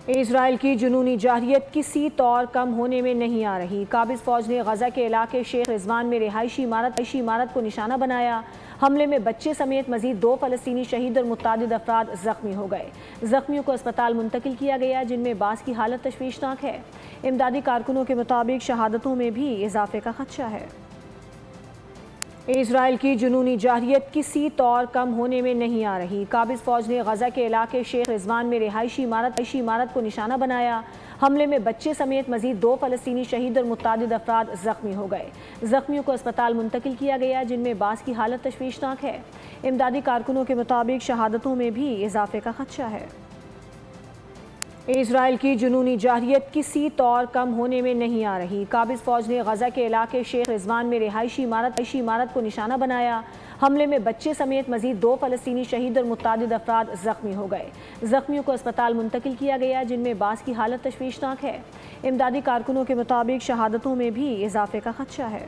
اسرائیل کی جنونی جارحیت کسی طور کم ہونے میں نہیں آ رہی۔ قابض فوج نے غزہ کے علاقے شیخ رضوان میں رہائشی عمارت کو نشانہ بنایا۔ حملے میں بچے سمیت مزید 2 فلسطینی شہید اور متعدد افراد زخمی ہو گئے۔ زخمیوں کو اسپتال منتقل کیا گیا، جن میں بعض کی حالت تشویشناک ہے۔ امدادی کارکنوں کے مطابق شہادتوں میں بھی اضافے کا خدشہ ہے۔ اسرائیل کی جنونی جارحیت کسی طور کم ہونے میں نہیں آ رہی۔ قابض فوج نے غزہ کے علاقے شیخ رضوان میں رہائشی عمارت کو نشانہ بنایا۔ حملے میں بچے سمیت مزید 2 فلسطینی شہید اور متعدد افراد زخمی ہو گئے۔ زخمیوں کو اسپتال منتقل کیا گیا، جن میں بعض کی حالت تشویشناک ہے۔ امدادی کارکنوں کے مطابق شہادتوں میں بھی اضافے کا خدشہ ہے۔ اسرائیل کی جنونی جارحیت کسی طور کم ہونے میں نہیں آ رہی۔ قابض فوج نے غزہ کے علاقے شیخ رضوان میں رہائشی عمارت کو نشانہ بنایا۔ حملے میں بچے سمیت مزید 2 فلسطینی شہید اور متعدد افراد زخمی ہو گئے۔ زخمیوں کو اسپتال منتقل کیا گیا، جن میں بعض کی حالت تشویشناک ہے۔ امدادی کارکنوں کے مطابق شہادتوں میں بھی اضافے کا خدشہ ہے۔